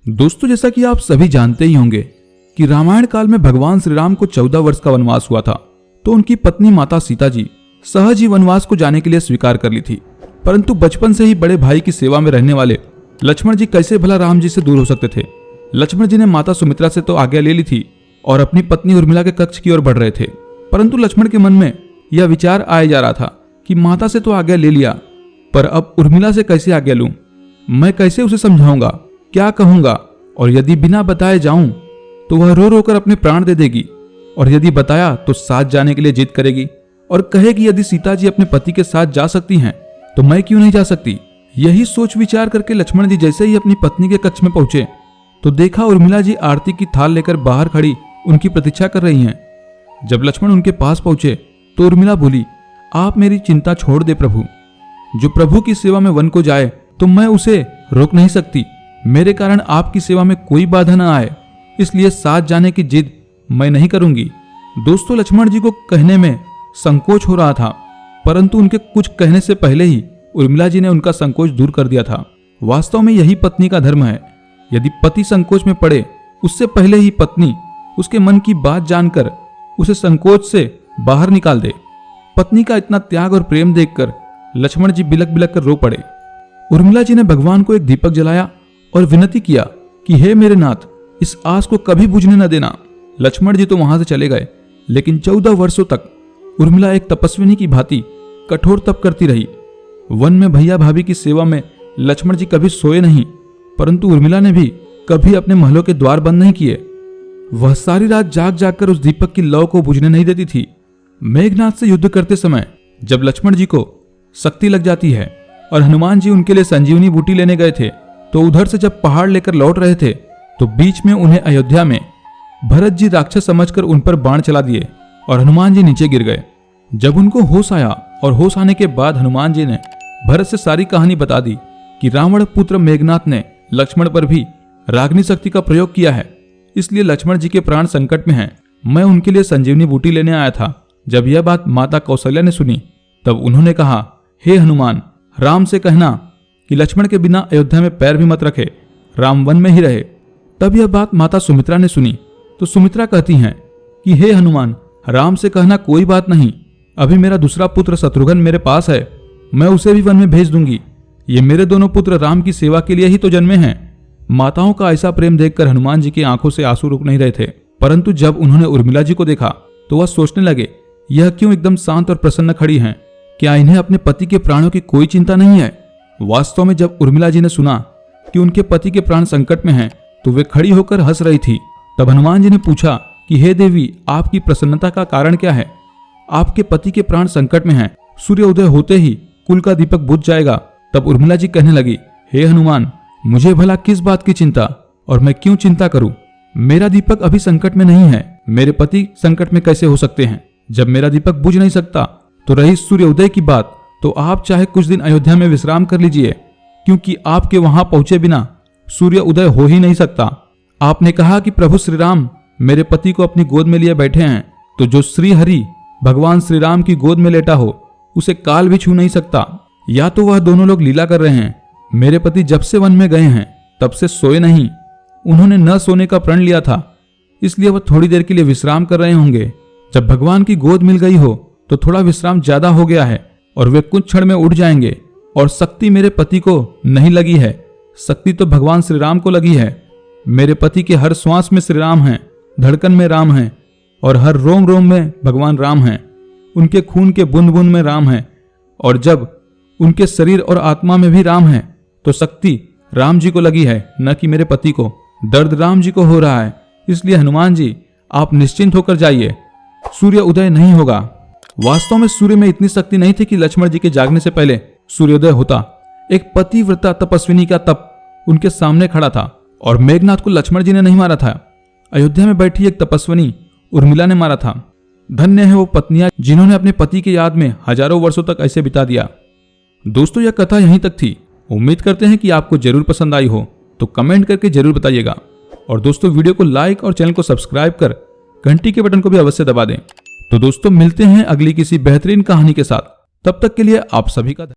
दोस्तों, जैसा कि आप सभी जानते ही होंगे कि रामायण काल में भगवान श्री राम को 14 वर्ष का वनवास हुआ था, तो उनकी पत्नी माता सीता जी सहज ही वनवास को जाने के लिए स्वीकार कर ली थी। परंतु बचपन से ही बड़े भाई की सेवा में रहने वाले लक्ष्मण जी कैसे भला राम जी से दूर हो सकते थे। लक्ष्मण जी ने माता सुमित्रा से तो आज्ञा ले ली थी और अपनी पत्नी उर्मिला के कक्ष की ओर बढ़ रहे थे, परंतु लक्ष्मण के मन में यह विचार आया जा रहा था कि माता से तो आज्ञा ले लिया, पर अब उर्मिला से कैसे आज्ञा लूं? मैं कैसे उसे समझाऊंगा, क्या कहूंगा? और यदि बिना बताए जाऊं तो वह रो रो कर अपने प्राण दे देगी, और यदि बताया तो साथ जाने के लिए जिद करेगी और कहेगी यदि सीता जी अपने पति के साथ जा सकती हैं तो मैं क्यों नहीं जा सकती। यही सोच विचार करके लक्ष्मण जी जैसे ही अपनी पत्नी के कक्ष में पहुंचे तो देखा उर्मिला जी आरती की थाल लेकर बाहर खड़ी उनकी प्रतीक्षा कर रही हैं। जब लक्ष्मण उनके पास पहुंचे तो उर्मिला बोली, आप मेरी चिंता छोड़ दे प्रभु, जो प्रभु की सेवा में वन को जाए तो मैं उसे रोक नहीं सकती। मेरे कारण आपकी सेवा में कोई बाधा न आए, इसलिए साथ जाने की जिद मैं नहीं करूंगी। दोस्तों, लक्ष्मण जी को कहने में संकोच हो रहा था, परंतु उनके कुछ कहने से पहले ही उर्मिला जी ने उनका संकोच दूर कर दिया था। वास्तव में यही पत्नी का धर्म है। यदि पति संकोच में पड़े उससे पहले ही पत्नी उसके मन की बात जानकर उसे संकोच से बाहर निकाल दे। पत्नी का इतना त्याग और प्रेम देखकर लक्ष्मण जी बिलक बिलक कर रो पड़े। उर्मिला जी ने भगवान को एक दीपक जलाया और विनती किया कि हे मेरे नाथ, इस आस को कभी बुझने न देना। लक्ष्मण जी तो वहां से चले गए, लेकिन 14 वर्षों तक उर्मिला एक तपस्विनी की भांति कठोर तप करती रही। वन में भैया भाभी की सेवा में लक्ष्मण जी कभी सोए नहीं, परंतु उर्मिला ने भी कभी अपने महलों के द्वार बंद नहीं किए। वह सारी रात जाग जाग कर उस दीपक की लौ को बुझने नहीं देती थी। मेघनाथ से युद्ध करते समय जब लक्ष्मण जी को शक्ति लग जाती है और हनुमान जी उनके लिए संजीवनी बूटी लेने गए थे, तो उधर से जब पहाड़ लेकर लौट रहे थे तो बीच में उन्हें अयोध्या में भरत जी राक्षस समझकर उन पर बाण चला दिए और हनुमान जी नीचे गिर गए। जब उनको होश आया और होश आने के बाद हनुमान जी ने भरत से सारी कहानी बता दी कि रावण पुत्र मेघनाथ ने लक्ष्मण पर भी रागिनी शक्ति का प्रयोग किया है, इसलिए लक्ष्मण जी के प्राण संकट में हैं। मैं उनके लिए संजीवनी बूटी लेने आया था। जब यह बात माता कौशल्या ने सुनी तब उन्होंने कहा, हे हनुमान, राम से कहना कि लक्ष्मण के बिना अयोध्या में पैर भी मत रखे, राम वन में ही रहे। तब यह बात माता सुमित्रा ने सुनी तो सुमित्रा कहती हैं कि हे हनुमान, राम से कहना कोई बात नहीं, अभी मेरा दूसरा पुत्र शत्रुघ्न मेरे पास है, मैं उसे भी वन में भेज दूंगी। ये मेरे दोनों पुत्र राम की सेवा के लिए ही तो जन्मे हैं। माताओं का ऐसा प्रेम देखकर हनुमान जी की आंखों से आंसू रुक नहीं रहे थे, परंतु जब उन्होंने उर्मिला जी को देखा तो वह सोचने लगे, यह क्यों एकदम शांत और प्रसन्न खड़ी हैं? क्या इन्हें अपने पति के प्राणों की कोई चिंता नहीं है? वास्तव में जब उर्मिला जी ने सुना कि उनके पति के प्राण संकट में हैं, तो वे खड़ी होकर हंस रही थी। तब हनुमान जी ने पूछा कि हे देवी, आपकी प्रसन्नता का कारण क्या है? आपके पति के प्राण संकट में हैं, सूर्य उदय होते ही कुल का दीपक बुझ जाएगा। तब उर्मिला जी कहने लगी, हे हनुमान, मुझे भला किस बात की चिंता, और मैं क्यों चिंता करूं? मेरा दीपक अभी संकट में नहीं है, मेरे पति संकट में कैसे हो सकते हैं? जब मेरा दीपक बुझ नहीं सकता तो रही सूर्य उदय की बात, तो आप चाहे कुछ दिन अयोध्या में विश्राम कर लीजिए, क्योंकि आपके वहां पहुंचे बिना सूर्य उदय हो ही नहीं सकता। आपने कहा कि प्रभु श्री राम मेरे पति को अपनी गोद में लिए बैठे हैं, तो जो श्री हरि भगवान श्री राम की गोद में लेटा हो उसे काल भी छू नहीं सकता। या तो वह दोनों लोग लीला कर रहे हैं। मेरे पति जब से वन में गए हैं तब से सोए नहीं, उन्होंने न सोने का प्रण लिया था, इसलिए वह थोड़ी देर के लिए विश्राम कर रहे होंगे। जब भगवान की गोद मिल गई हो तो थोड़ा विश्राम ज्यादा हो गया है और वे कुछ क्षण में उठ जाएंगे। और शक्ति मेरे पति को नहीं लगी है, शक्ति तो भगवान श्री राम को लगी है। मेरे पति के हर श्वास में श्री राम हैं, धड़कन में राम हैं और हर रोम रोम में भगवान राम हैं। उनके खून के बूंद बूंद में राम हैं, और जब उनके शरीर और आत्मा में भी राम है तो शक्ति राम जी को लगी है, न कि मेरे पति को। दर्द राम जी को हो रहा है, इसलिए हनुमान जी आप निश्चिंत होकर जाइए, सूर्य उदय नहीं होगा। वास्तव में सूर्य में इतनी शक्ति नहीं थी कि लक्ष्मण जी के जागने से पहले सूर्योदय होता। एक पतिव्रता तपस्विनी का तप उनके सामने खड़ा था, और मेघनाथ को लक्ष्मण जी ने नहीं मारा था, अयोध्या में बैठी एक तपस्विनी उर्मिला ने मारा था। धन्य है वो पत्नियां जिन्होंने अपने पति की याद में हजारों वर्षों तक ऐसे बिता दिया। दोस्तों, यह कथा यहीं तक थी। उम्मीद करते हैं कि आपको जरूर पसंद आई हो, तो कमेंट करके जरूर बताइएगा। और दोस्तों, वीडियो को लाइक और चैनल को सब्सक्राइब कर घंटी के बटन को भी अवश्य दबा दें। तो दोस्तों, मिलते हैं अगली किसी बेहतरीन कहानी के साथ। तब तक के लिए आप सभी का